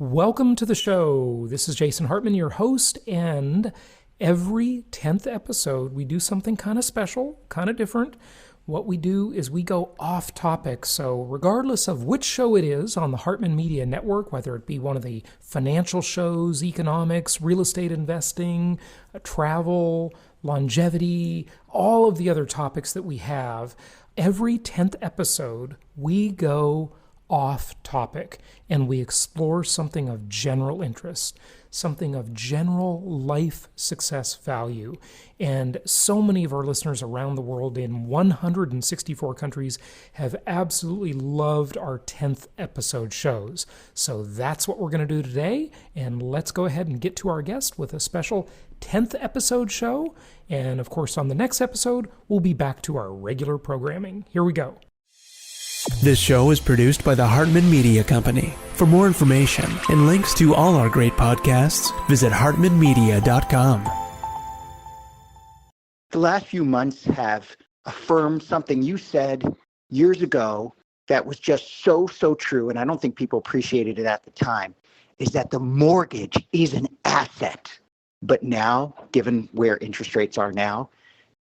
Welcome to the show. This is Jason Hartman, your host, and every 10th episode, we do something kind of special, kind of different. What we do is we go off topic. So regardless of which show it is on the Hartman Media Network, whether it be one of the financial shows, economics, real estate investing, travel, longevity, all of the other topics that we have, every 10th episode, we go off topic and we explore something of general interest, something of general life success value. And so many of our listeners around the world in 164 countries have absolutely loved our 10th episode shows. So that's what we're going to do today. And let's go ahead and get to our guest with a special 10th episode show. And of course, on the next episode, we'll be back to our regular programming. Here we go. This show is produced by the Hartman Media Company. For more information and links to all our great podcasts, visit hartmanmedia.com. The last few months have affirmed something you said years ago that was just so true, and I don't think people appreciated it at the time, is that the mortgage is an asset. But now, given where interest rates are now,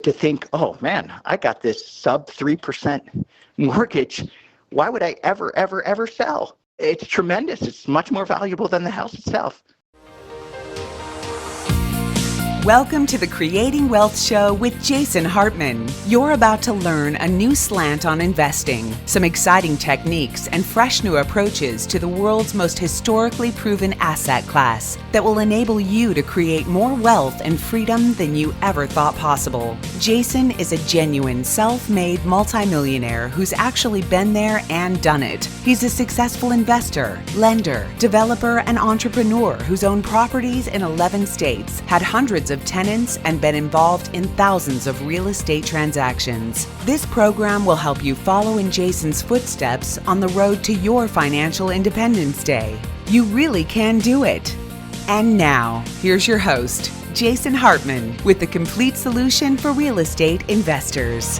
to think, oh man, I got this sub 3% mortgage. Why would I ever sell? It's tremendous. It's much more valuable than the house itself. Welcome to the Creating Wealth Show with Jason Hartman. You're about to learn a new slant on investing, some exciting techniques, and fresh new approaches to the world's most historically proven asset class that will enable you to create more wealth and freedom than you ever thought possible. Jason is a genuine self-made multimillionaire who's actually been there and done it. He's a successful investor, lender, developer, and entrepreneur who's owned properties in 11 states, had hundreds of tenants, and been involved in thousands of real estate transactions. This program will help you follow in Jason's footsteps on the road to your financial independence day. You really can do it. And now, here's your host, Jason Hartman, with the complete solution for real estate investors.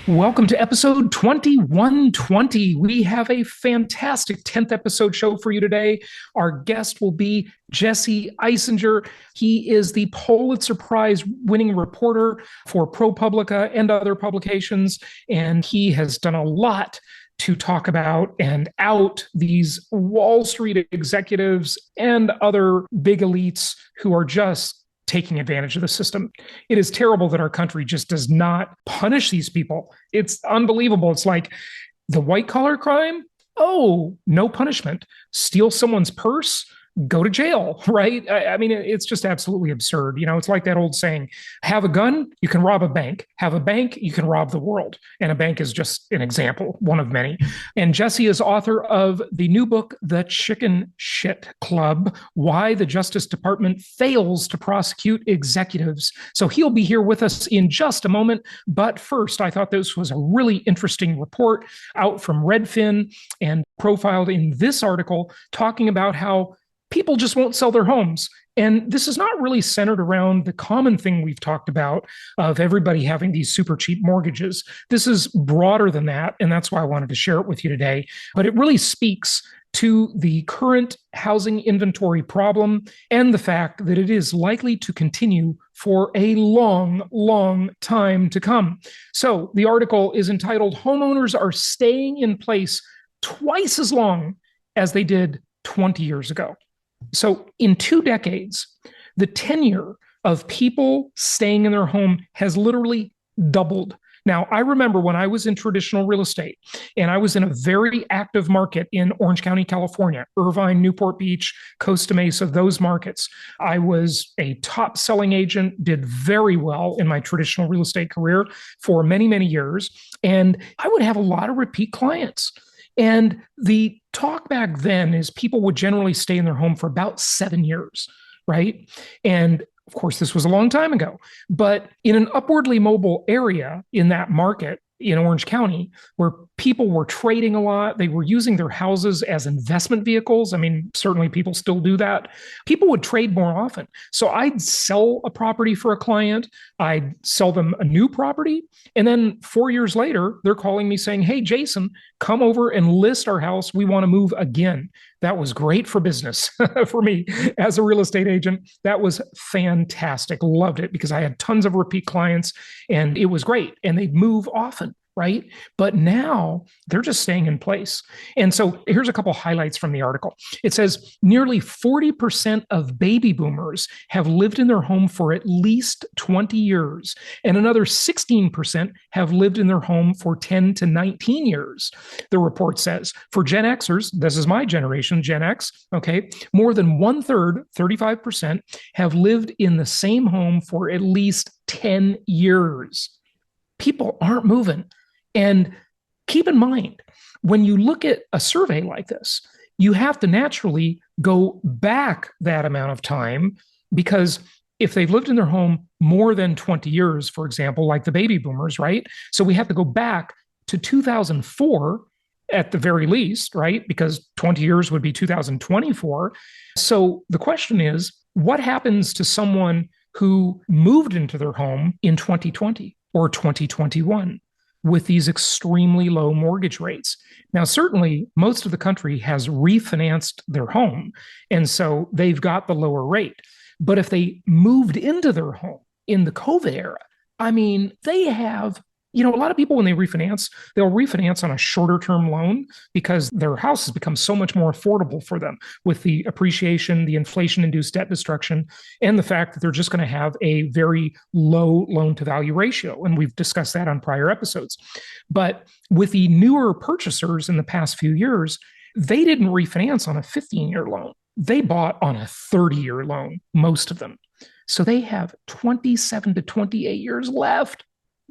Welcome to episode 2120. We have a fantastic 10th episode show for you today. Our guest will be Jesse Eisinger. He is the Pulitzer Prize-winning reporter for Propublica and other publications, and he has done a lot to talk about and out these Wall Street executives and other big elites who are just taking advantage of the system. It is terrible that our country just does not punish these people. It's unbelievable. It's like the white collar crime. Oh, no punishment. Steal someone's purse, go to jail, right? I mean, it's just absolutely absurd. You know, it's like that old saying, have a gun, you can rob a bank. Have a bank, you can rob the world. And a bank is just an example, one of many. And Jesse is author of the new book, The Chicken Shit Club, Why the Justice Department Fails to Prosecute Executives. So he'll be here with us in just a moment. But first, I thought this was a really interesting report out from Redfin and profiled in this article talking about how people just won't sell their homes. And this is not really centered around the common thing we've talked about of everybody having these super cheap mortgages. This is broader than that, and that's why I wanted to share it with you today. But it really speaks to the current housing inventory problem and the fact that it is likely to continue for a long time to come. So the article is entitled, Homeowners Are Staying in Place Twice as Long as They Did 20 years ago. So in 2 decades, the tenure of people staying in their home has literally doubled. Now, I remember when I was in traditional real estate and I was in a very active market in Orange County, California, Irvine, Newport Beach, Costa Mesa, those markets. I was a top selling agent, did very well in my traditional real estate career for many years. And I would have a lot of repeat clients. And the talk back then is people would generally stay in their home for about 7 years, right? And of course, this was a long time ago, but in an upwardly mobile area in that market, in Orange County, where people were trading a lot. They were using their houses as investment vehicles. I mean, certainly people still do that. People would trade more often. So I'd sell a property for a client. I'd sell them a new property. And then 4 years later, they're calling me saying, hey, Jason, come over and list our house. We want to move again. That was great for business for me as a real estate agent. That was fantastic. Loved it because I had tons of repeat clients and it was great. And they'd move often, right? But now they're just staying in place. And so here's a couple highlights from the article. It says nearly 40% of baby boomers have lived in their home for at least 20 years, and another 16% have lived in their home for 10 to 19 years. The report says for Gen Xers, this is my generation, Gen X, okay, more than 1/3, 35%, have lived in the same home for at least 10 years. People aren't moving. And keep in mind, when you look at a survey like this, you have to naturally go back that amount of time, because if they've lived in their home more than 20 years, for example, like the baby boomers, right? So we have to go back to 2004 at the very least, right? Because 20 years would be 2024. So the question is, what happens to someone who moved into their home in 2020 or 2021? With these extremely low mortgage rates. Now, certainly most of the country has refinanced their home, and so they've got the lower rate. But if they moved into their home in the COVID era, I mean, they have, a lot of people when they refinance, they'll refinance on a shorter term loan because their house has become so much more affordable for them with the appreciation, the inflation-induced debt destruction, and the fact that they're just going to have a very low loan-to-value ratio. And we've discussed that on prior episodes. But with the newer purchasers in the past few years, they didn't refinance on a 15-year loan. They bought on a 30-year loan, most of them. So they have 27 to 28 years left.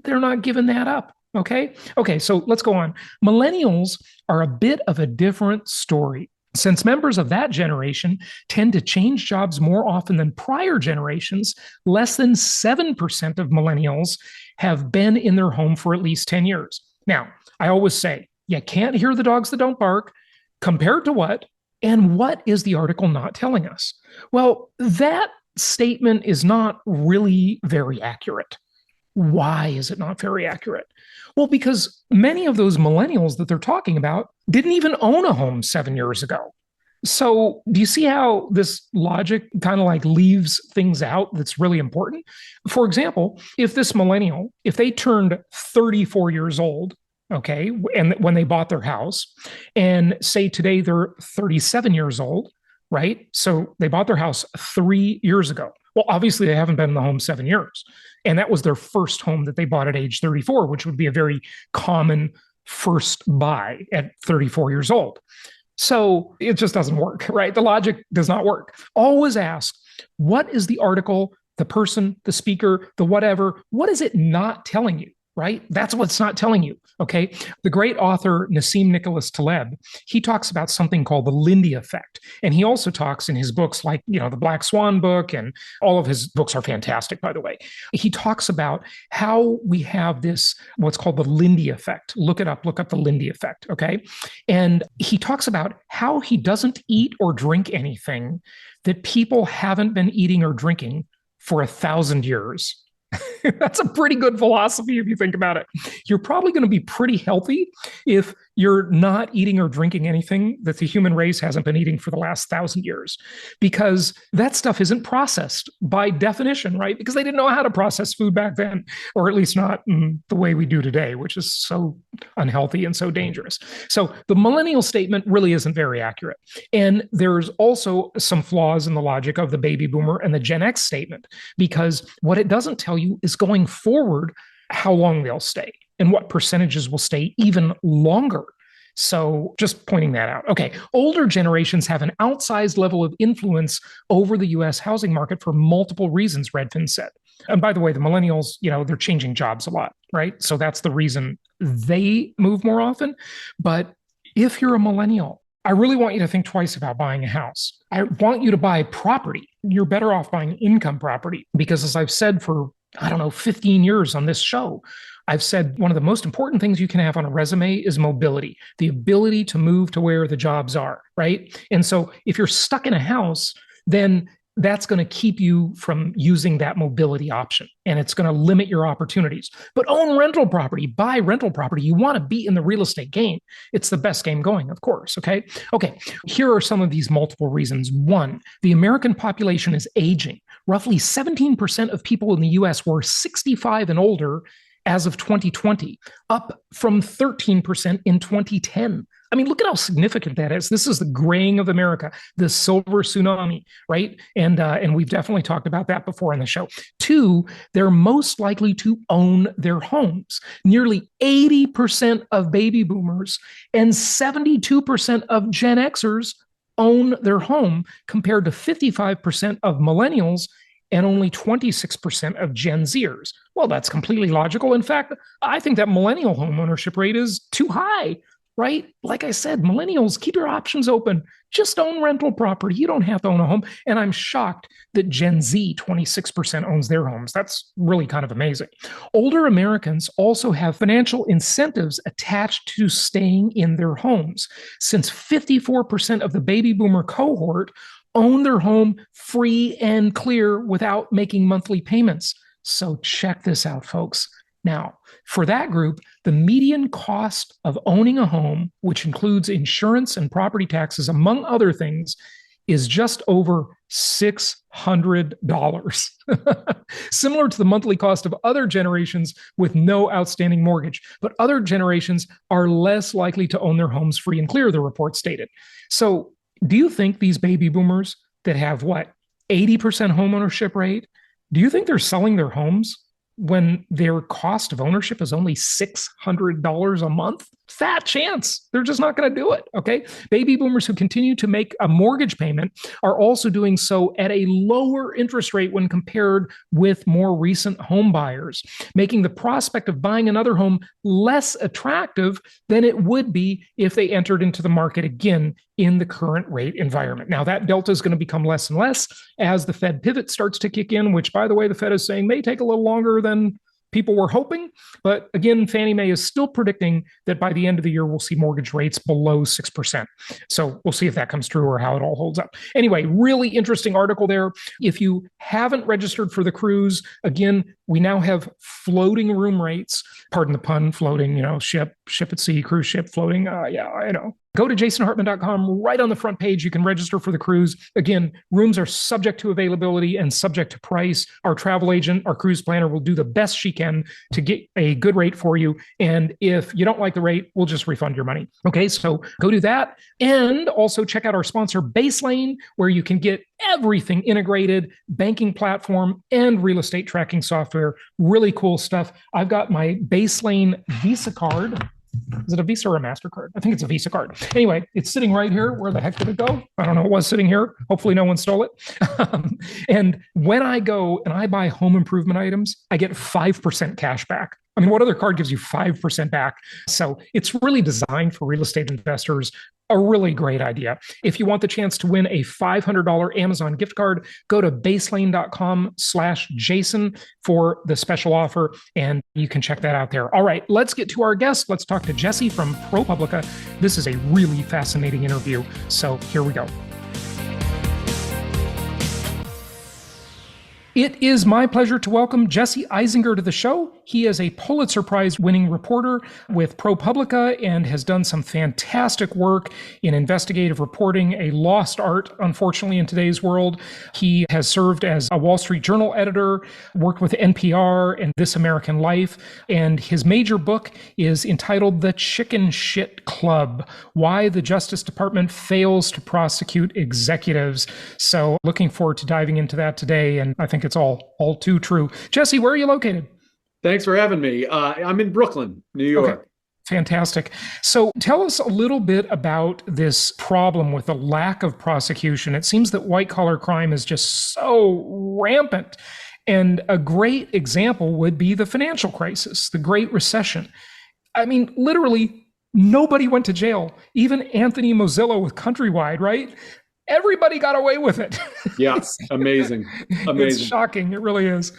They're not giving that up. Okay, so let's go on. Millennials are a bit of a different story, since members of that generation tend to change jobs more often than prior generations. Less than 7% of millennials have been in their home for at least 10 years. Now, I always say, you can't hear the dogs that don't bark. Compared to what? And what is the article not telling us? Well, that statement is not really very accurate. Why is it not very accurate? Well, because many of those millennials that they're talking about didn't even own a home 7 years ago. So do you see how this logic kind of like leaves things out that's really important? For example, if this millennial, if they turned 34 years old, okay, and when they bought their house, and say today they're 37 years old, right? So they bought their house 3 years ago. Well, obviously they haven't been in the home 7 years. And that was their first home that they bought at age 34, which would be a very common first buy at 34 years old. So it just doesn't work, right? The logic does not work. Always ask, what is the article, the person, the speaker, the whatever, what is it not telling you? Right? That's what's not telling you, okay? The great author Nassim Nicholas Taleb, he talks about something called the Lindy effect. And he also talks in his books like, the Black Swan book, and all of his books are fantastic, by the way. He talks about how we have this, what's called the Lindy effect. Look it up, look up the Lindy effect, okay? And he talks about how he doesn't eat or drink anything that people haven't been eating or drinking for 1,000 years. That's a pretty good philosophy if you think about it. You're probably going to be pretty healthy if you're not eating or drinking anything that the human race hasn't been eating for the last 1,000 years, because that stuff isn't processed by definition, right? Because they didn't know how to process food back then, or at least not in the way we do today, which is so unhealthy and so dangerous. So the millennial statement really isn't very accurate. And there's also some flaws in the logic of the baby boomer and the Gen X statement, because what it doesn't tell you is going forward how long they'll stay and what percentages will stay even longer. So just pointing that out. Okay, older generations have an outsized level of influence over the US housing market for multiple reasons, Redfin said. And by the way, the millennials, they're changing jobs a lot, right? So that's the reason they move more often. But if you're a millennial, I really want you to think twice about buying a house. I want you to buy property. You're better off buying income property because, as I've said for 15 years on this show, I've said one of the most important things you can have on a resume is mobility, the ability to move to where the jobs are, right? And so if you're stuck in a house, then that's going to keep you from using that mobility option, and it's going to limit your opportunities. But own rental property, buy rental property. You want to be in the real estate game. It's the best game going, of course. Okay. Here are some of these multiple reasons. One, the American population is aging. Roughly 17% of people in the US were 65 and older as of 2020, up from 13% in 2010. I mean, look at how significant that is. This is the graying of America, the silver tsunami, right? And we've definitely talked about that before on the show. Two, they're most likely to own their homes. Nearly 80% of baby boomers and 72% of Gen Xers own their home, compared to 55% of millennials and only 26% of Gen Zers. Well, that's completely logical. In fact, I think that millennial home ownership rate is too high, right? Like I said, millennials, keep your options open. Just own rental property. You don't have to own a home. And I'm shocked that Gen Z, 26% owns their homes. That's really kind of amazing. Older Americans also have financial incentives attached to staying in their homes, since 54% of the baby boomer cohort own their home free and clear without making monthly payments. So check this out, folks. Now, for that group, the median cost of owning a home, which includes insurance and property taxes, among other things, is just over $600, similar to the monthly cost of other generations with no outstanding mortgage. But other generations are less likely to own their homes free and clear, the report stated. So do you think these baby boomers that have 80% home ownership rate, do you think they're selling their homes when their cost of ownership is only $600 a month? Fat chance. They're just not going to do it. Okay. Baby boomers who continue to make a mortgage payment are also doing so at a lower interest rate when compared with more recent home buyers, making the prospect of buying another home less attractive than it would be if they entered into the market again in the current rate environment. Now, that delta is going to become less and less as the Fed pivot starts to kick in, which, by the way, the Fed is saying may take a little longer than people were hoping. But again, Fannie Mae is still predicting that by the end of the year, we'll see mortgage rates below 6%. So we'll see if that comes true or how it all holds up. Anyway, really interesting article there. If you haven't registered for the cruise, again, we now have floating room rates. Pardon the pun, floating, ship at sea, cruise ship, floating. Yeah, I know. Go to jasonhartman.com. Right on the front page, you can register for the cruise. Again, rooms are subject to availability and subject to price. Our travel agent, our cruise planner, will do the best she can to get a good rate for you. And if you don't like the rate, we'll just refund your money. Okay, so go do that. And also check out our sponsor, Baselane, where you can get everything integrated, banking platform and real estate tracking software. Really cool stuff. I've got my Baselane Visa card. Is it a Visa or a MasterCard? I think it's a Visa card. Anyway, it's sitting right here. Where the heck did it go? I don't know. It was sitting here. Hopefully no one stole it. And when I go and I buy home improvement items, I get 5% cash back. I mean, what other card gives you 5% back? So it's really designed for real estate investors. A really great idea. If you want the chance to win a $500 Amazon gift card, go to baselane.com/Jason for the special offer, and you can check that out there. All right, let's get to our guest. Let's talk to Jesse from Propublica. This is a really fascinating interview. So here we go. It is my pleasure to welcome Jesse Eisinger to the show. He is a Pulitzer Prize-winning reporter with Propublica and has done some fantastic work in investigative reporting, a lost art, unfortunately, in today's world. He has served as a Wall Street Journal editor, worked with NPR and This American Life, and his major book is entitled The Chicken Shit Club: Why the Justice Department Fails to Prosecute Executives. So looking forward to diving into that today, and I think it's all too true. Jesse, where are you located? Thanks for having me. I'm in Brooklyn, New York. Okay. Fantastic. So tell us a little bit about this problem with the lack of prosecution. It seems that white-collar crime is just so rampant. And a great example would be the financial crisis, the Great Recession. I mean, literally, nobody went to jail. Even Anthony Mozilla with Countrywide, right? Everybody got away with it. Yeah, amazing. It's shocking. It really is.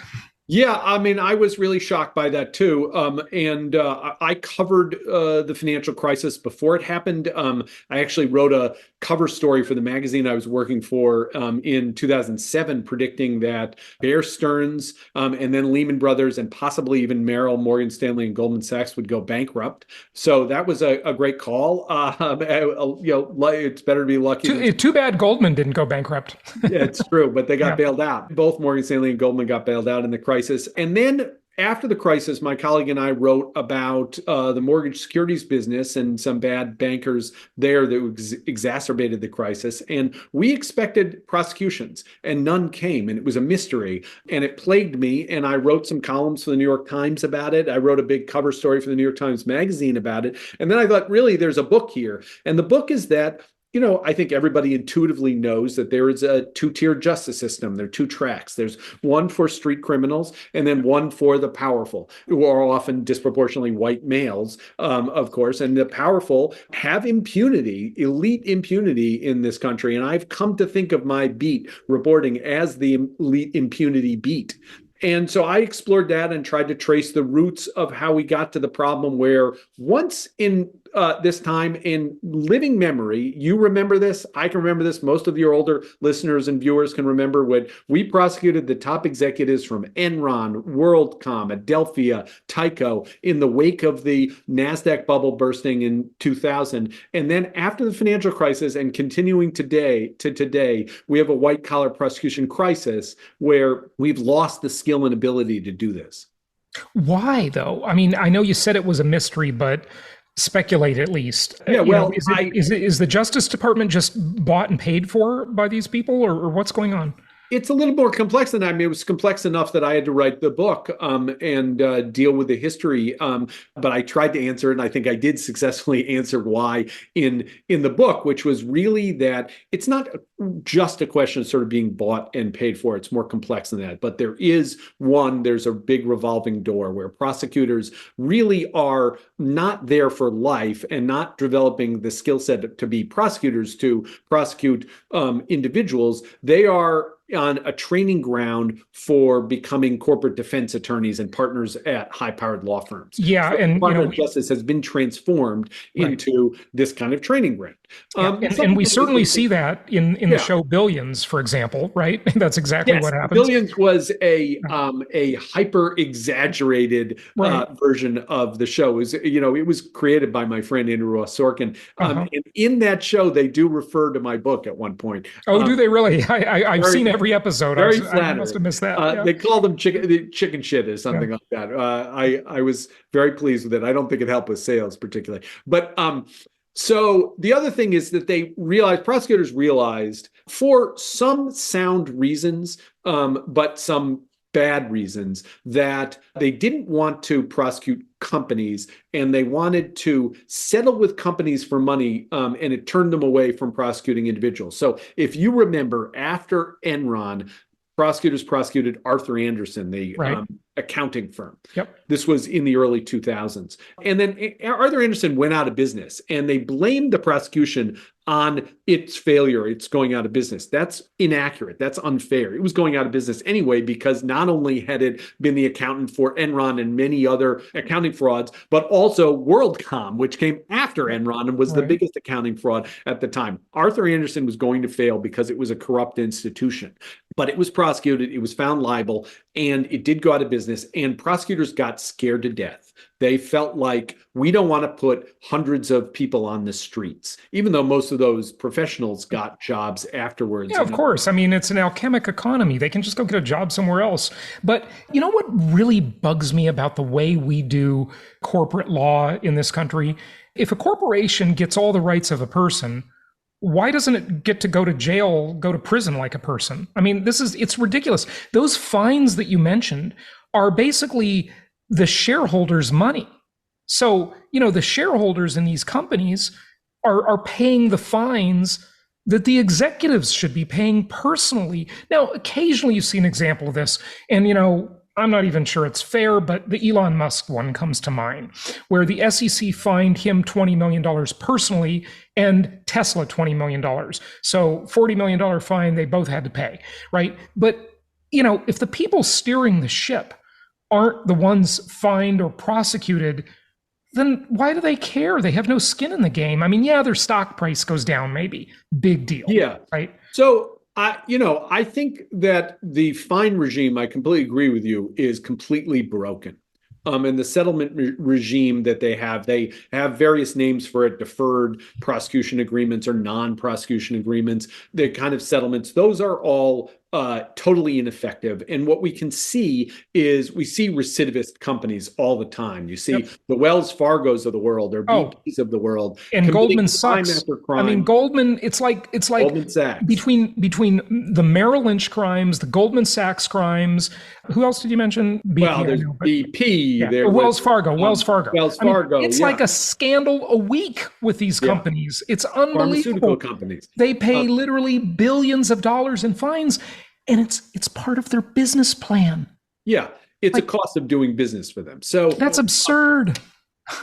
Yeah, I mean, I was really shocked by that too. I covered the financial crisis before it happened. I actually wrote a cover story for the magazine I was working for in 2007, predicting that Bear Stearns and then Lehman Brothers and possibly even Merrill, Morgan Stanley, and Goldman Sachs would go bankrupt. So that was a great call. It's better to be lucky. Too bad Goldman didn't go bankrupt. Yeah, it's true, but they got bailed out. Both Morgan Stanley and Goldman got bailed out in the crisis. And then after the crisis, my colleague and I wrote about the mortgage securities business and some bad bankers there that exacerbated the crisis. And we expected prosecutions, and none came. And it was a mystery. And it plagued me. And I wrote some columns for the New York Times about it. I wrote a big cover story for the New York Times Magazine about it. And then I thought, really, there's a book here. And the book is that I think everybody intuitively knows that there is a two-tier justice system. There are two tracks. There's one for street criminals and then one for the powerful, who are often disproportionately white males, of course. And the powerful have impunity, elite impunity in this country. And I've come to think of my beat reporting as the elite impunity beat. And so I explored that and tried to trace the roots of how we got to the problem where once in this time in living memory, you remember this, I can remember this, most of your older listeners and viewers can remember when we prosecuted the top executives from Enron, WorldCom, Adelphia, Tyco in the wake of the NASDAQ bubble bursting in 2000. And then after the financial crisis and continuing today, we have a white collar prosecution crisis where we've lost the skill and ability to do this. Why, though? I mean, I know you said it was a mystery, but speculate at least. Yeah, well, is the Justice Department just bought and paid for by these people, or what's going on? It's a little more complex than that. I mean, it was complex enough that I had to write the book and deal with the history. But I tried to answer it, and I think I did successfully answer why in the book, which was really that it's not just a question of sort of being bought and paid for. It's more complex than that. But there's a big revolving door where prosecutors really are not there for life and not developing the skill set to be prosecutors to prosecute individuals. They are on a training ground for becoming corporate defense attorneys and partners at high-powered law firms. Yeah, so and Department of Justice has been transformed into this kind of training ground. And we certainly see that in the show Billions, for example, right? That's exactly what happens. Billions was a hyper-exaggerated version of the show. It was created by my friend Andrew Ross Sorkin. And in that show, they do refer to my book at one point. Oh, do they really? I've seen every episode. I must have missed that. They call them chicken shit or something like that. I was very pleased with it. I don't think it helped with sales particularly. But so the other thing is that prosecutors realized for some sound reasons, but some bad reasons, that they didn't want to prosecute companies and they wanted to settle with companies for money, and it turned them away from prosecuting individuals. So if you remember, after Enron, prosecutors prosecuted Arthur Andersen, the accounting firm. Yep. This was in the early 2000s. And then Arthur Andersen went out of business, and they blamed the prosecution on its failure. It's going out of business. That's inaccurate. That's unfair. It was going out of business anyway, because not only had it been the accountant for Enron and many other accounting frauds, but also WorldCom, which came after Enron and was the biggest accounting fraud at the time. Arthur Andersen was going to fail because it was a corrupt institution, but it was prosecuted. It was found liable, and it did go out of business, and prosecutors got scared to death. They felt like, we don't want to put hundreds of people on the streets, even though most of those professionals got jobs afterwards. Yeah, of course. I mean, it's an alchemic economy. They can just go get a job somewhere else. But you know what really bugs me about the way we do corporate law in this country? If a corporation gets all the rights of a person, why doesn't it get to go to jail, go to prison like a person? I mean, it's ridiculous. Those fines that you mentioned are basically the shareholders' money. So, the shareholders in these companies are paying the fines that the executives should be paying personally. Now, occasionally you see an example of this, and, I'm not even sure it's fair, but the Elon Musk one comes to mind, where the SEC fined him $20 million personally and Tesla $20 million. So $40 million fine, they both had to pay, right? But if the people steering the ship aren't the ones fined or prosecuted, then why do they care? They have no skin in the game. I mean, yeah, their stock price goes down, maybe. Big deal. Yeah. Right. So I think that the fine regime, I completely agree with you, is completely broken. And the settlement regime that they have various names for it: deferred prosecution agreements or non-prosecution agreements. The kind of settlements, those are all totally ineffective. And what we can see is we see recidivist companies all the time. You see the Wells Fargos of the world or BPs of the world, and Goldman sucks. After crime. I mean, Goldman. It's like Goldman Sachs. between the Merrill Lynch crimes, the Goldman Sachs crimes. Who else did you mention? BP, well, there's BP. Yeah. There Wells Fargo. Wells Fargo. It's like a scandal a week with these companies. It's unbelievable. Pharmaceutical companies. They pay literally billions of dollars in fines. And it's part of their business plan. Yeah, it's a cost of doing business for them. So that's absurd.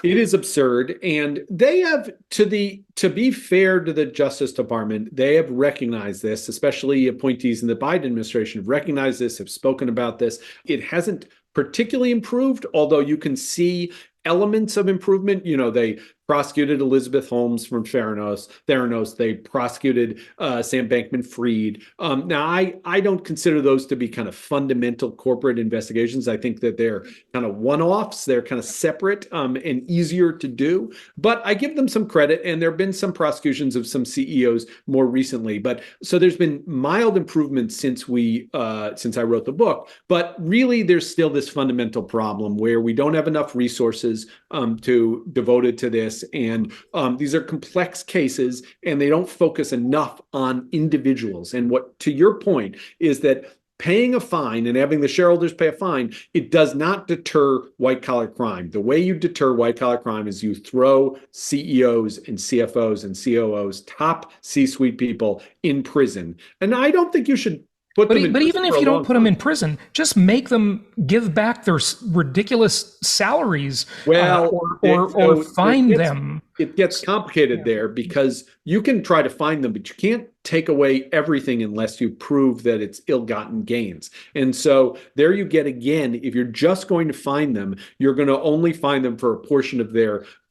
It is absurd. And they have, to be fair to the Justice Department, they have recognized this, especially appointees in the Biden administration have recognized this, have spoken about this. It hasn't particularly improved, although you can see elements of improvement. They prosecuted Elizabeth Holmes from Theranos. They prosecuted Sam Bankman-Fried. Now, I don't consider those to be kind of fundamental corporate investigations. I think that they're kind of one-offs. They're kind of separate and easier to do. But I give them some credit, and there have been some prosecutions of some CEOs more recently. But so there's been mild improvement since I wrote the book. But really, there's still this fundamental problem where we don't have enough resources devoted to this. And these are complex cases, and they don't focus enough on individuals. And what, to your point, is that paying a fine and having the shareholders pay a fine, it does not deter white-collar crime. The way you deter white-collar crime is you throw CEOs and CFOs and COOs, top C-suite people, in prison. And I don't think you should But even if you don't put them in prison, just make them give back their ridiculous salaries, or fine them. It gets complicated there, because you can try to fine them, but you can't take away everything unless you prove that it's ill-gotten gains. And so there you get, again, if you're just going to fine them, you're going to only fine them for a portion of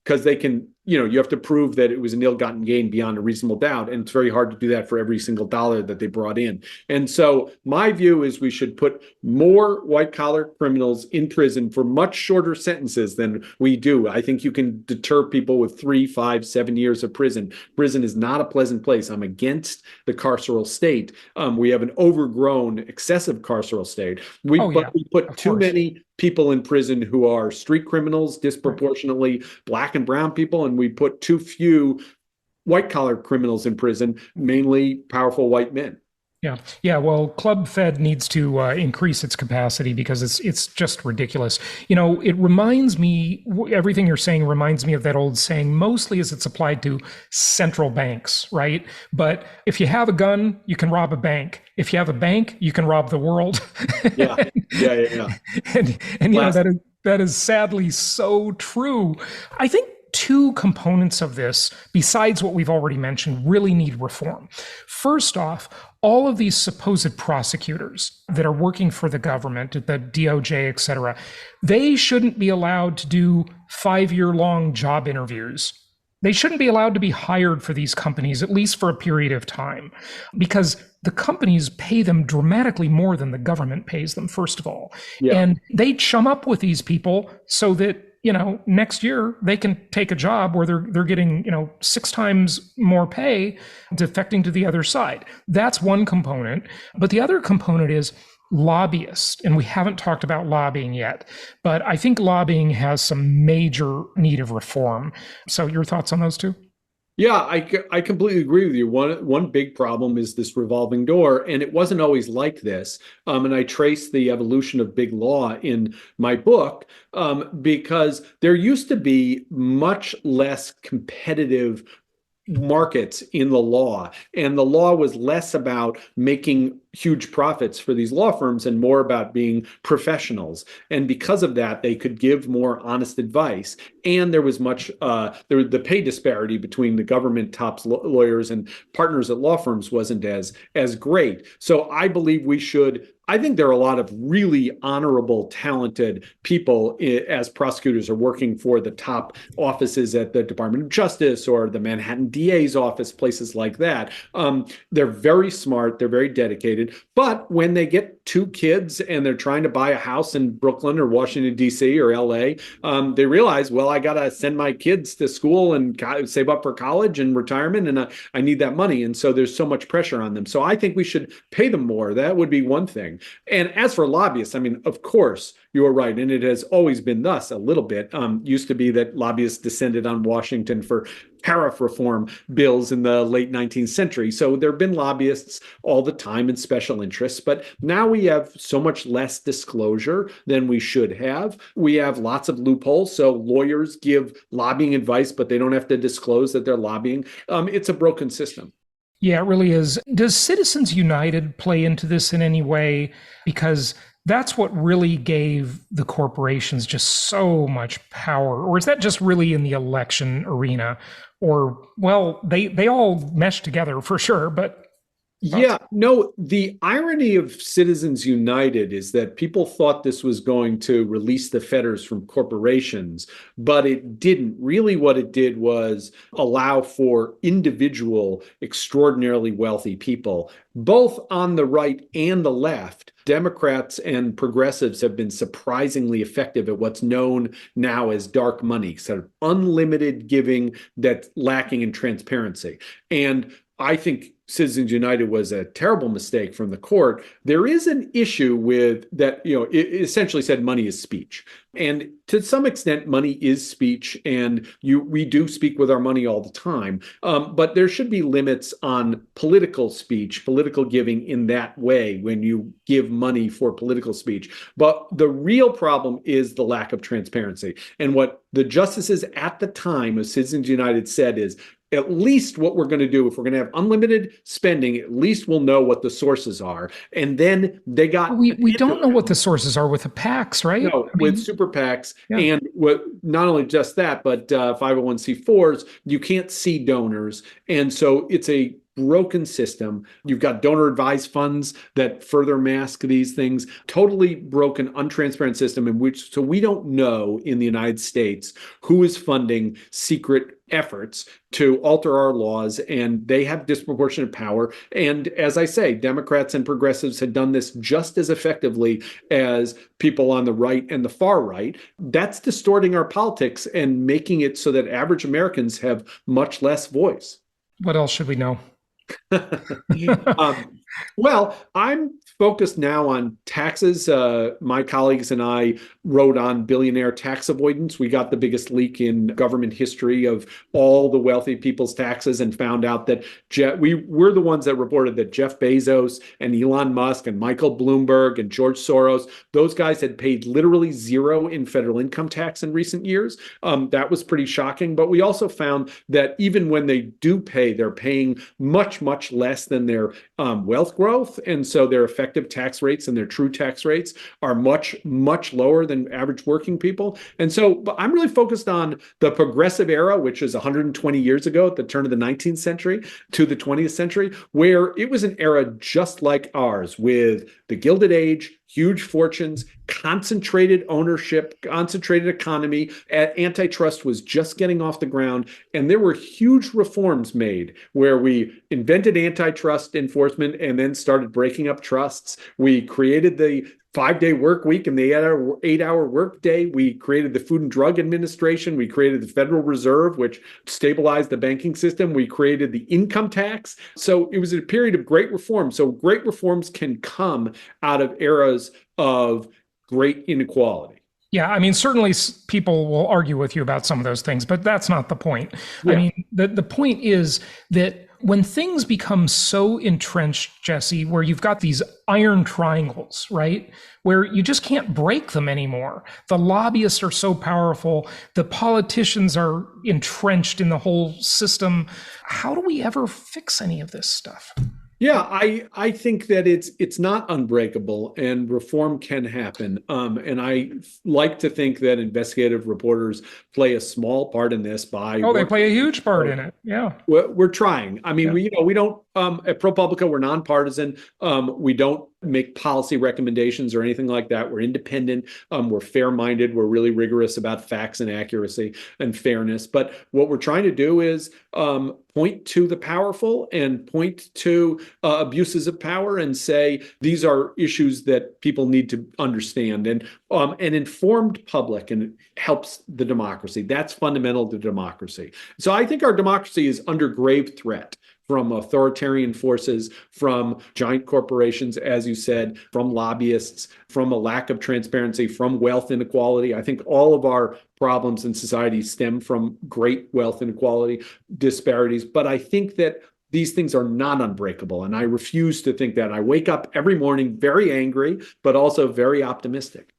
because they can, you have to prove that it was an ill-gotten gain beyond a reasonable doubt. And it's very hard to do that for every single dollar that they brought in. And so my view is we should put more white-collar criminals in prison for much shorter sentences than we do. I think you can deter people with 3, 5, 7 years of prison. Prison is not a pleasant place. I'm against the carceral state. We have an overgrown, excessive carceral state. We put too many people in prison who are street criminals, disproportionately Black and brown people, and we put too few white-collar criminals in prison, mainly powerful white men. Yeah. Well, Club Fed needs to increase its capacity, because it's just ridiculous. It reminds me, everything you're saying reminds me of that old saying, mostly as it's applied to central banks, right? But if you have a gun, you can rob a bank. If you have a bank, you can rob the world. Yeah. And that is sadly so true. I think two components of this, besides what we've already mentioned, really need reform. First off, all of these supposed prosecutors that are working for the government, the DOJ, et cetera, they shouldn't be allowed to do 5-year-long job interviews. They shouldn't be allowed to be hired for these companies, at least for a period of time, because the companies pay them dramatically more than the government pays them, first of all. Yeah. And they chum up with these people so that next year they can take a job where they're getting, 6 times more pay, defecting to the other side. That's one component. But the other component is lobbyists. And we haven't talked about lobbying yet, but I think lobbying has some major need of reform. So your thoughts on those two? Yeah, I completely agree with you. One big problem is this revolving door, and it wasn't always like this. And I trace the evolution of big law in my book, because there used to be much less competitive markets in the law, and the law was less about making huge profits for these law firms and more about being professionals. And because of that, they could give more honest advice. And there was the pay disparity between the government top lawyers and partners at law firms wasn't as great. So I believe I think there are a lot of really honorable, talented people as prosecutors are working for the top offices at the Department of Justice or the Manhattan DA's office, places like that. They're very smart. They're very dedicated. But when they get 2 kids and they're trying to buy a house in Brooklyn or Washington, D.C. or L.A., they realize, well, I got to send my kids to school and save up for college and retirement, and I need that money. And so there's so much pressure on them. So I think we should pay them more. That would be one thing. And as for lobbyists, I mean, of course, you are right. And it has always been thus a little bit. Used to be that lobbyists descended on Washington for tariff reform bills in the late 19th century. So there have been lobbyists all the time and special interests. But now we have so much less disclosure than we should have. We have lots of loopholes. So lawyers give lobbying advice, but they don't have to disclose that they're lobbying. It's a broken system. Yeah, it really is. Does Citizens United play into this in any way? Because that's what really gave the corporations just so much power. Or is that just really in the election arena? Or, well, they all mesh together for sure, but yeah, no, the irony of Citizens United is that people thought this was going to release the fetters from corporations, but it didn't. Really, what it did was allow for individual, extraordinarily wealthy people, both on the right and the left. Democrats and progressives have been surprisingly effective at what's known now as dark money, sort of unlimited giving that's lacking in transparency. And I think Citizens United was a terrible mistake from the court. There is an issue with that, it essentially said money is speech. And to some extent, money is speech, and we do speak with our money all the time. But there should be limits on political speech, political giving in that way when you give money for political speech. But the real problem is the lack of transparency. And what the justices at the time of Citizens United said is, at least what we're going to do, if we're going to have unlimited spending, at least we'll know what the sources are. And then they got... We don't know what the sources are with the PACs, right? No, with super PACs. Yeah. And not only just that, but 501c4s, you can't see donors. And so it's a broken system. You've got donor advised funds that further mask these things. Totally broken, untransparent system so we don't know in the United States who is funding secret efforts to alter our laws, and they have disproportionate power. And as I say, Democrats and progressives had done this just as effectively as people on the right and the far right. That's distorting our politics and making it so that average Americans have much less voice. What else should we know? Well, I'm focused now on taxes. My colleagues and I wrote on billionaire tax avoidance. We got the biggest leak in government history of all the wealthy people's taxes and found out that we're the ones that reported that Jeff Bezos and Elon Musk and Michael Bloomberg and George Soros, those guys had paid literally zero in federal income tax in recent years. That was pretty shocking. But we also found that even when they do pay, they're paying much, much less than their wealth growth. And so their effective tax rates and their true tax rates are much, much lower than average working people. And so I'm really focused on the progressive era, which is 120 years ago at the turn of the 19th century to the 20th century, where it was an era just like ours with the Gilded Age, huge fortunes, concentrated ownership, concentrated economy. Antitrust was just getting off the ground. And there were huge reforms made where we invented antitrust enforcement and then started breaking up trusts. We created the 5-day work week and the 8-hour work day. We created the Food and Drug Administration. We created the Federal Reserve, which stabilized the banking system. We created the income tax. So it was a period of great reform. So great reforms can come out of eras of great inequality. Yeah, I mean, certainly people will argue with you about some of those things, but that's not the point. Yeah. I mean, the point is that when things become so entrenched, Jesse, where you've got these iron triangles, right, where you just can't break them anymore. The lobbyists are so powerful. The politicians are entrenched in the whole system. How do we ever fix any of this stuff? Yeah, I think that it's not unbreakable and reform can happen. And I like to think that investigative reporters play a small part in this by Oh, they working. play a huge part in it. Yeah. We're trying. I mean, Yeah. we don't at ProPublica, we're nonpartisan. We don't make policy recommendations or anything like that. We're independent. We're fair-minded. We're really rigorous about facts and accuracy and fairness. But what we're trying to do is point to the powerful and point to abuses of power and say these are issues that people need to understand. And an informed public and helps the democracy. That's fundamental to democracy. So I think our democracy is under grave threat from authoritarian forces, from giant corporations, as you said, from lobbyists, from a lack of transparency, from wealth inequality. I think all of our problems in society stem from great wealth inequality disparities. But I think that these things are not unbreakable. And I refuse to think that. I wake up every morning very angry, but also very optimistic.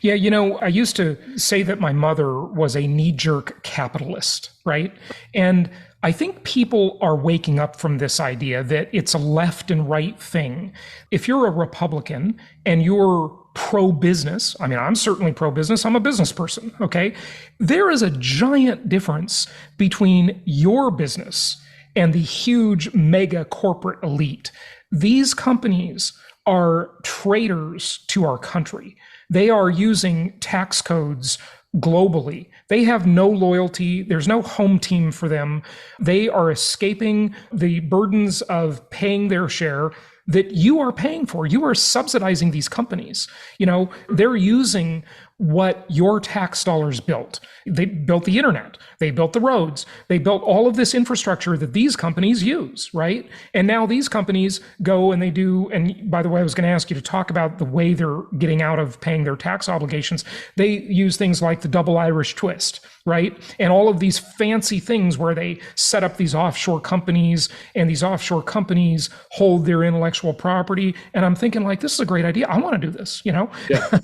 Yeah, I used to say that my mother was a knee-jerk capitalist, right? And I think people are waking up from this idea that it's a left and right thing. If you're a Republican and you're pro-business, I mean, I'm certainly pro-business, I'm a business person, okay? There is a giant difference between your business and the huge mega corporate elite. These companies are traitors to our country. They are using tax codes globally. They have no loyalty. There's no home team for them. They are escaping the burdens of paying their share that you are paying for. You are subsidizing these companies. They're using what your tax dollars built. They built the internet. They built the roads. They built all of this infrastructure that these companies use, right? And now these companies go and they do, and by the way, I was going to ask you to talk about the way they're getting out of paying their tax obligations. They use things like the double Irish twist, right? And all of these fancy things where they set up these offshore companies and these offshore companies hold their intellectual property. And I'm thinking like, this is a great idea. I want to do this, Yeah.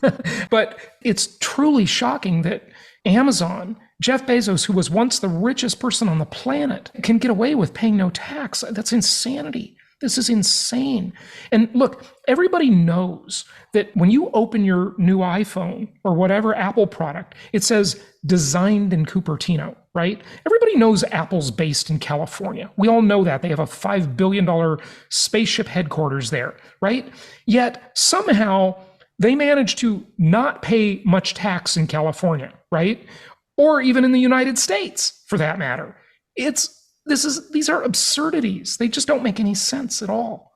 But it's truly shocking that Amazon, Jeff Bezos, who was once the richest person on the planet, can get away with paying no tax. That's insanity. This is insane. And look, everybody knows that when you open your new iPhone or whatever Apple product, it says designed in Cupertino, right? Everybody knows Apple's based in California. We all know that. They have a $5 billion spaceship headquarters there, right? Yet somehow they manage to not pay much tax in California, right? Or even in the United States, for that matter. These are absurdities. They just don't make any sense at all.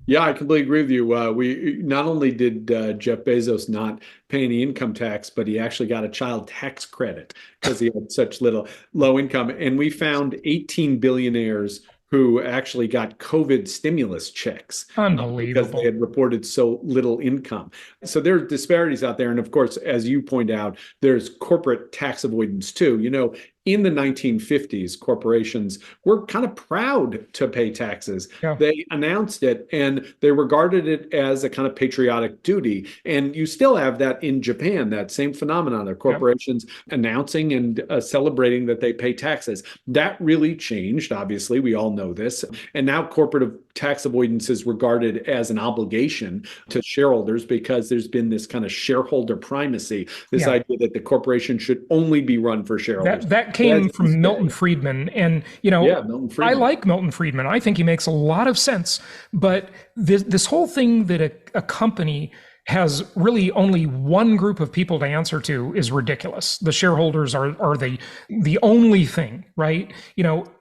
Yeah, I completely agree with you. We not only did Jeff Bezos not pay any income tax, but he actually got a child tax credit because he had such low income. And we found 18 billionaires who actually got COVID stimulus checks because they had reported so little income. So there are disparities out there. And of course, as you point out, there's corporate tax avoidance too. In the 1950s, corporations were kind of proud to pay taxes. Yeah. They announced it and they regarded it as a kind of patriotic duty. And you still have that in Japan, that same phenomenon of corporations announcing and celebrating that they pay taxes. That really changed, obviously. We all know this. And now corporate tax avoidance is regarded as an obligation to shareholders because there's been this kind of shareholder primacy, this idea that the corporation should only be run for shareholders. That came from Milton Friedman. And, Milton Friedman. I like Milton Friedman. I think he makes a lot of sense. But this whole thing that a company has really only one group of people to answer to is ridiculous. The shareholders are the only thing, right?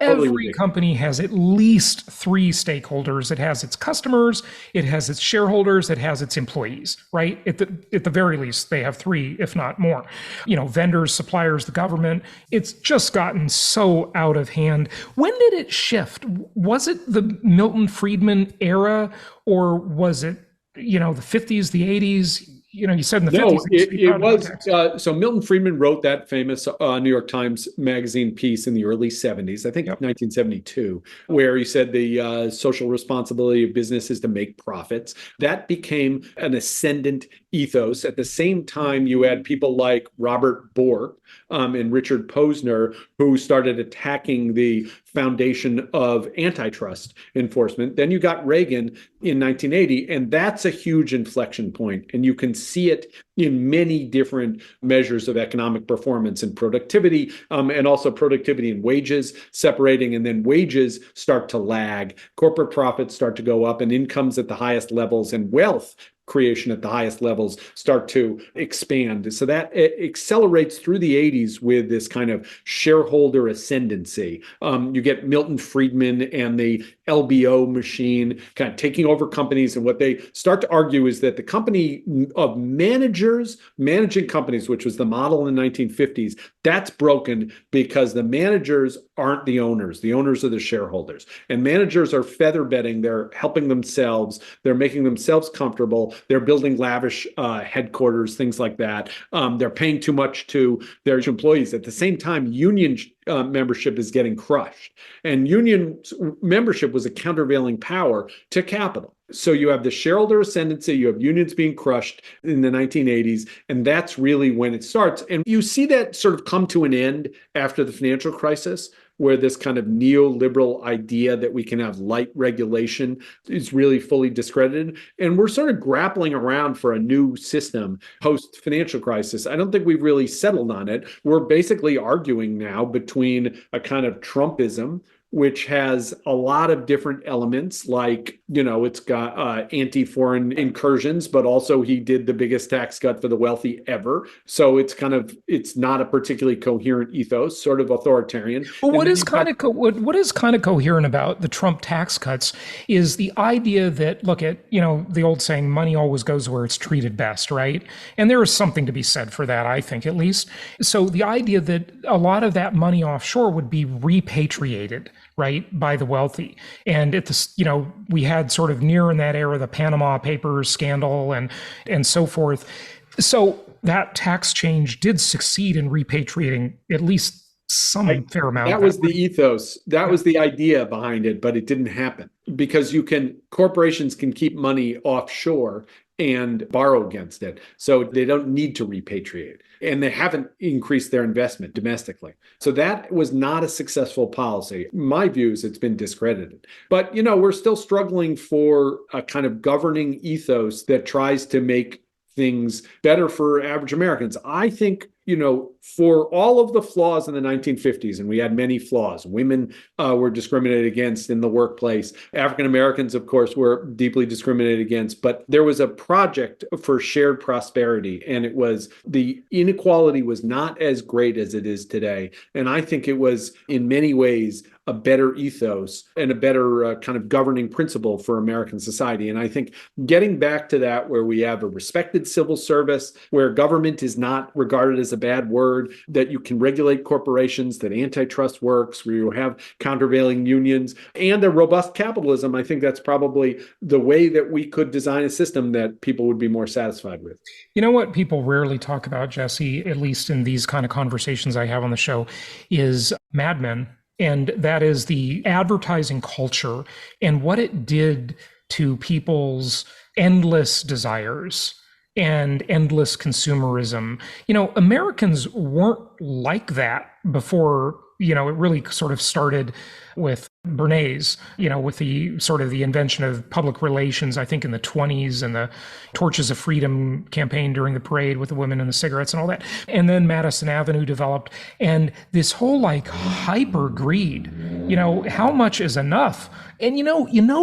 Every company has at least three stakeholders. It has its customers, it has its shareholders, it has its employees, right? At the very least, they have three, if not more. Vendors, suppliers, the government. It's just gotten so out of hand. When did it shift? Was it the Milton Friedman era, or was it the 50s, the 80s? You said in the 50s. It was. So Milton Friedman wrote that famous New York Times Magazine piece in the early 70s, I think 1972, where he said the social responsibility of business is to make profits. That became an ascendant ethos. At the same time, you had people like Robert Bork and Richard Posner, who started attacking the foundation of antitrust enforcement. Then you got Reagan in 1980, and that's a huge inflection point. And you can see it in many different measures of economic performance and productivity, and also productivity and wages separating, and then wages start to lag. Corporate profits start to go up, and incomes at the highest levels and wealth creation at the highest levels start to expand. So that accelerates through the 80s with this kind of shareholder ascendancy. You get Milton Friedman and the LBO machine kind of taking over companies. And what they start to argue is that the company of managers managing companies, which was the model in the 1950s, that's broken because the managers aren't the owners. The owners are the shareholders. And managers are feather bedding. They're helping themselves. They're making themselves comfortable. They're building lavish headquarters, things like that. They're paying too much to their employees. At the same time, union membership is getting crushed. And union membership was a countervailing power to capital. So you have the shareholder ascendancy, you have unions being crushed in the 1980s, and that's really when it starts. And you see that sort of come to an end after the financial crisis, where this kind of neoliberal idea that we can have light regulation is really fully discredited. And we're sort of grappling around for a new system post-financial crisis. I don't think we've really settled on it. We're basically arguing now between a kind of Trumpism, which has a lot of different elements, like, it's got anti-foreign incursions, but also he did the biggest tax cut for the wealthy ever. So it's not a particularly coherent ethos, sort of authoritarian. Well, what is kind of coherent about the Trump tax cuts is the idea that, look at, the old saying, money always goes where it's treated best, right? And there is something to be said for that, I think, at least. So the idea that a lot of that money offshore would be repatriated, right, by the wealthy. And at this, we had sort of near in that era, the Panama Papers scandal and so forth. So that tax change did succeed in repatriating at least some fair amount. That was the ethos. That was the idea behind it, but it didn't happen because corporations can keep money offshore and borrow against it. So they don't need to repatriate. And they haven't increased their investment domestically. So that was not a successful policy. My view is it's been discredited. But, we're still struggling for a kind of governing ethos that tries to make things better for average Americans. I think, for all of the flaws in the 1950s, and we had many flaws, women were discriminated against in the workplace. African Americans, of course, were deeply discriminated against, but there was a project for shared prosperity, and the inequality was not as great as it is today. And I think it was, in many ways, a better ethos and a better kind of governing principle for American society. And I think getting back to that, where we have a respected civil service, where government is not regarded as a bad word, that you can regulate corporations, that antitrust works, where you have countervailing unions, and a robust capitalism, I think that's probably the way that we could design a system that people would be more satisfied with. You know what people rarely talk about, Jesse, at least in these kind of conversations I have on the show, is Mad Men. And that is the advertising culture and what it did to people's endless desires and endless consumerism. Americans weren't like that before, it really sort of started with Bernays, with the sort of the invention of public relations, I think in the 20s, and the Torches of Freedom campaign during the parade with the women and the cigarettes and all that. And then Madison Avenue developed, and this whole hyper greed, how much is enough? And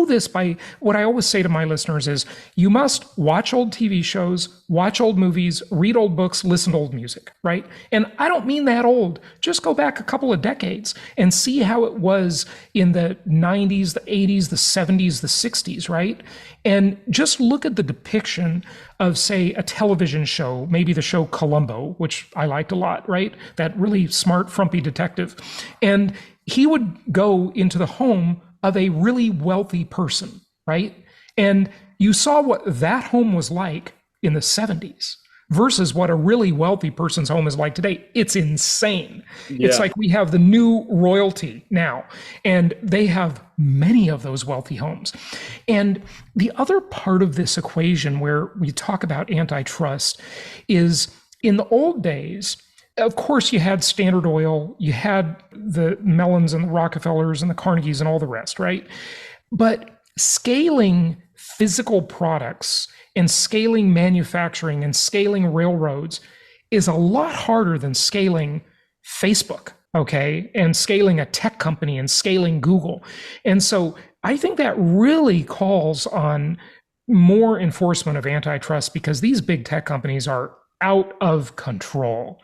this by what I always say to my listeners is, you must watch old TV shows, watch old movies, read old books, listen to old music, right? And I don't mean that old. Just go back a couple of decades and see how it was in the 90s, the 80s, the 70s, the 60s, right? And just look at the depiction of, say, a television show, maybe the show Columbo, which I liked a lot, right? That really smart, frumpy detective. And he would go into the home of a really wealthy person, right? And you saw what that home was like in the 70s versus what a really wealthy person's home is like today. It's insane. Yeah. It's like we have the new royalty now, and they have many of those wealthy homes. And the other part of this equation where we talk about antitrust is, in the old days, of course, you had Standard Oil, you had the Mellons and the Rockefellers and the Carnegies and all the rest, right? But scaling physical products and scaling manufacturing and scaling railroads is a lot harder than scaling Facebook, okay? And scaling a tech company and scaling Google. And so I think that really calls on more enforcement of antitrust, because these big tech companies are out of control.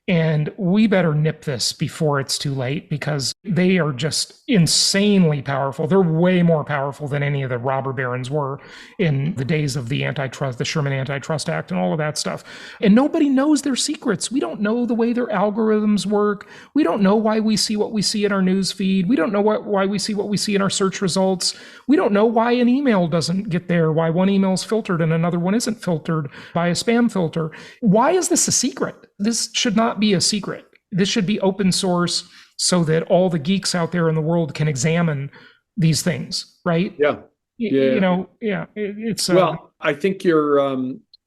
And we better nip this before it's too late, because they are just insanely powerful. They're way more powerful than any of the robber barons were in the days of the antitrust, the Sherman Antitrust Act and all of that stuff. And nobody knows their secrets. We don't know the way their algorithms work. We don't know why we see what we see in our news feed. We don't know why we see what we see in our search results. We don't know why an email doesn't get there, why one email is filtered and another one isn't filtered by a spam filter. Why is this a secret? This should not be a secret. This should be open source so that all the geeks out there in the world can examine these things, right? Yeah. It's well, I think you're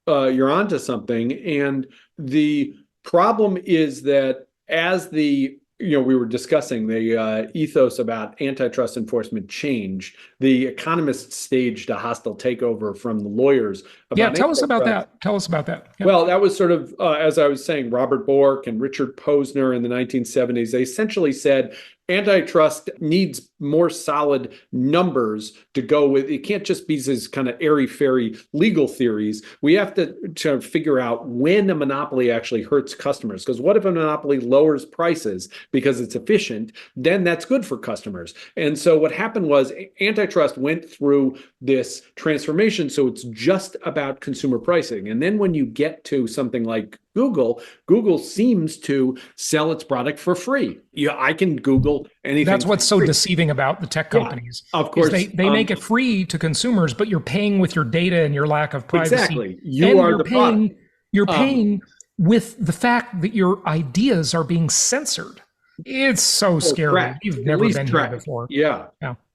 onto something. And the problem is that as we were discussing the ethos about antitrust enforcement change, the economists staged a hostile takeover from the lawyers. Tell us about that. Yeah. Well, that was sort of, as I was saying, Robert Bork and Richard Posner in the 1970s. They essentially said antitrust needs more solid numbers to go with. It can't just be these kind of airy-fairy legal theories. We have to figure out when a monopoly actually hurts customers. Because what if a monopoly lowers prices because it's efficient? Then that's good for customers. And so what happened was antitrust went through this transformation. So it's just about consumer pricing. And then when you get to something like Google seems to sell its product for free. I can Google anything. That's what's so deceiving about the tech companies. Yeah, of course. They make it free to consumers, but you're paying with your data and your lack of privacy. Exactly. You're paying, You're paying with the fact that your ideas are being censored. It's so scary. You've never been here before. Yeah.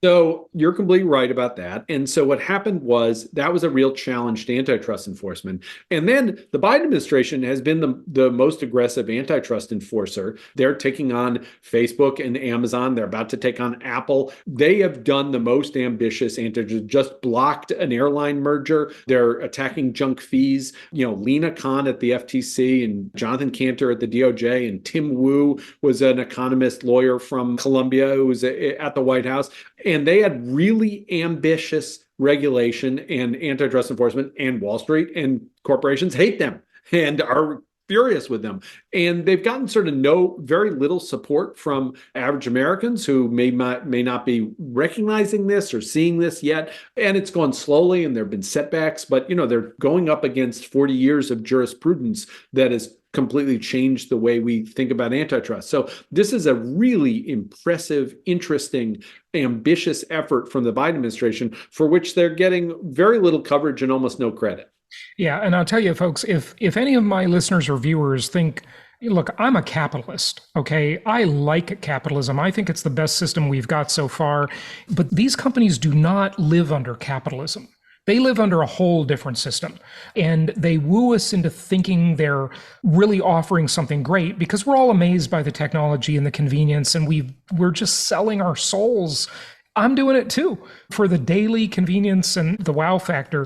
So you're completely right about that. And so what happened was that was a real challenge to antitrust enforcement. And then the Biden administration has been the most aggressive antitrust enforcer. They're taking on Facebook and Amazon. They're about to take on Apple. They have done the most ambitious antitrust, just blocked an airline merger. They're attacking junk fees. Lena Khan at the FTC and Jonathan Cantor at the DOJ, and Tim Wu was an economist lawyer from Columbia who was at the White House. And they had really ambitious regulation and antitrust enforcement, and Wall Street and corporations hate them and are furious with them. And they've gotten sort of very little support from average Americans who may not be recognizing this or seeing this yet. And it's gone slowly and there have been setbacks, but they're going up against 40 years of jurisprudence that has completely changed the way we think about antitrust. So this is a really impressive, interesting, ambitious effort from the Biden administration for which they're getting very little coverage and almost no credit. Yeah. And I'll tell you, folks, if any of my listeners or viewers think, look, I'm a capitalist, okay? I like capitalism. I think it's the best system we've got so far. But these companies do not live under capitalism. They live under a whole different system, and they woo us into thinking they're really offering something great because we're all amazed by the technology and the convenience, and we're just selling our souls. I'm doing it too for the daily convenience and the wow factor.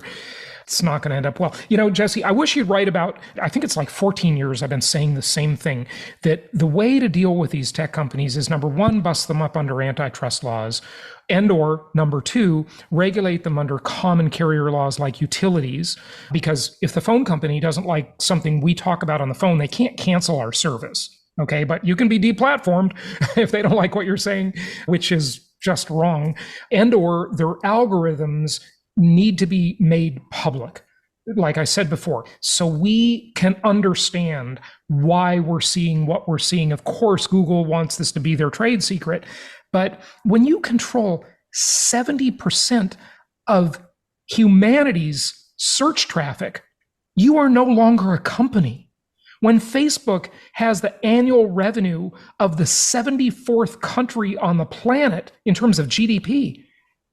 It's not going to end up well. Jesse, I wish you'd write about, I think it's like 14 years I've been saying the same thing, that the way to deal with these tech companies is, number one, bust them up under antitrust laws, or number two, regulate them under common carrier laws like utilities, because if the phone company doesn't like something we talk about on the phone, they can't cancel our service. Okay, but you can be deplatformed if they don't like what you're saying, which is just wrong, or their algorithms need to be made public, like I said before, so we can understand why we're seeing what we're seeing. Of course, Google wants this to be their trade secret, but when you control 70% of humanity's search traffic, You are no longer a company. When Facebook has the annual revenue of the 74th country on the planet in terms of GDP,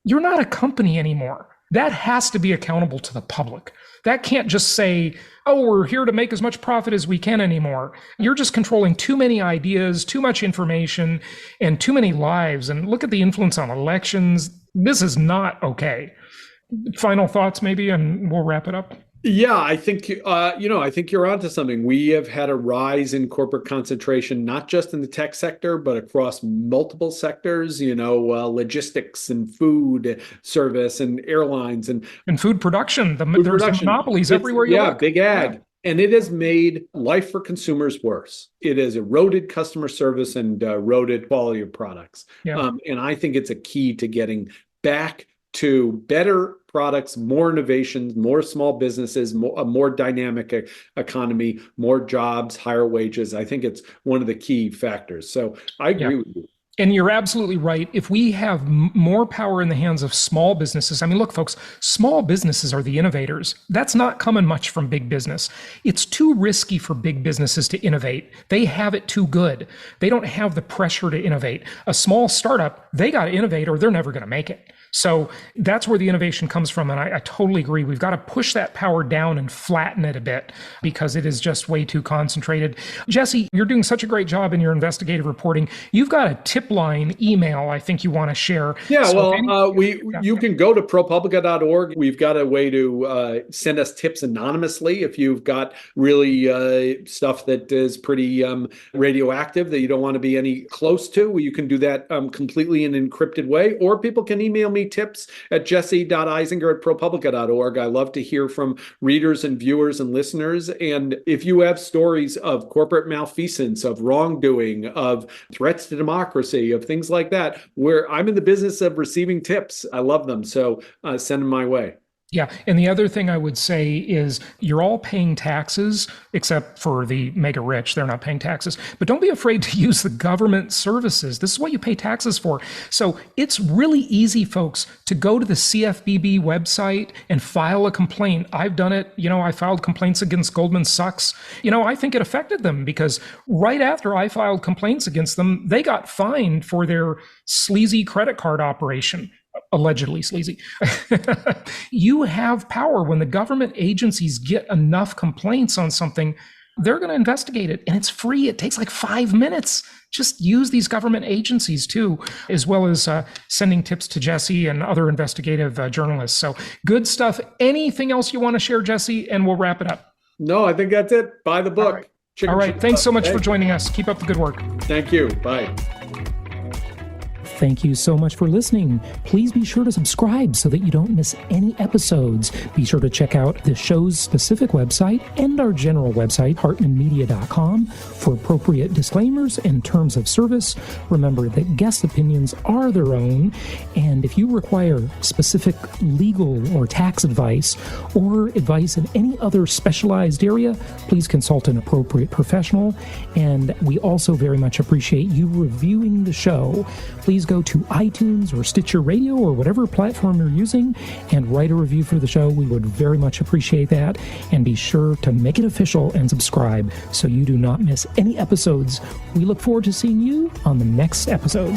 you're not a company anymore. That has to be accountable to the public. That can't just say, oh, we're here to make as much profit as we can anymore. You're just controlling too many ideas, too much information, and too many lives. And look at the influence on elections. This is not okay. Final thoughts, maybe, and we'll wrap it up. Yeah, I think, I think you're onto something. We have had a rise in corporate concentration, not just in the tech sector, but across multiple sectors, logistics and food service and airlines and food production. There's monopolies everywhere you look. Yeah, big ag. Yeah. And it has made life for consumers worse. It has eroded customer service and eroded quality of products. Yeah. And I think it's a key to getting back to better products, more innovations, more small businesses, a more dynamic economy, more jobs, higher wages. I think it's one of the key factors. So I agree with you. And you're absolutely right. If we have more power in the hands of small businesses, I mean, look, folks, small businesses are the innovators. That's not coming much from big business. It's too risky for big businesses to innovate. They have it too good. They don't have the pressure to innovate. A small startup, they got to innovate or they're never going to make it. So that's where the innovation comes from. And I totally agree. We've got to push that power down and flatten it a bit because it is just way too concentrated. Jesse, you're doing such a great job in your investigative reporting. You've got a tip line email I think you want to share. Yeah, so you can go to propublica.org. We've got a way to send us tips anonymously if you've got really stuff that is pretty radioactive that you don't want to be any close to. You can do that completely in an encrypted way, or people can email me tips at jesse.isinger@propublica.org. I love to hear from readers and viewers and listeners. And if you have stories of corporate malfeasance, of wrongdoing, of threats to democracy, of things like that, where I'm in the business of receiving tips, I love them. So send them my way. Yeah. And the other thing I would say is you're all paying taxes, except for the mega rich. They're not paying taxes. But don't be afraid to use the government services. This is what you pay taxes for. So it's really easy, folks, to go to the CFPB website and file a complaint. I've done it. I filed complaints against Goldman Sachs. I think it affected them because right after I filed complaints against them, they got fined for their sleazy credit card operation. Allegedly sleazy. You have power. When the government agencies get enough complaints on something, they're going to investigate it. And it's free. It takes like 5 minutes. Just use these government agencies too, as well as sending tips to Jesse and other investigative journalists. So good stuff. Anything else you want to share, Jesse? And we'll wrap it up. No, I think that's it. Buy the book. All right. Thanks so much for joining us. Keep up the good work. Thank you. Bye. Thank you so much for listening. Please be sure to subscribe so that you don't miss any episodes. Be sure to check out the show's specific website and our general website, hartmanmedia.com, for appropriate disclaimers and terms of service. Remember that guest opinions are their own, and if you require specific legal or tax advice or advice in any other specialized area, please consult an appropriate professional. And we also very much appreciate you reviewing the show. Please go to iTunes or Stitcher Radio or whatever platform you're using and write a review for the show. We would very much appreciate that. And be sure to make it official and subscribe so you do not miss any episodes. We look forward to seeing you on the next episode.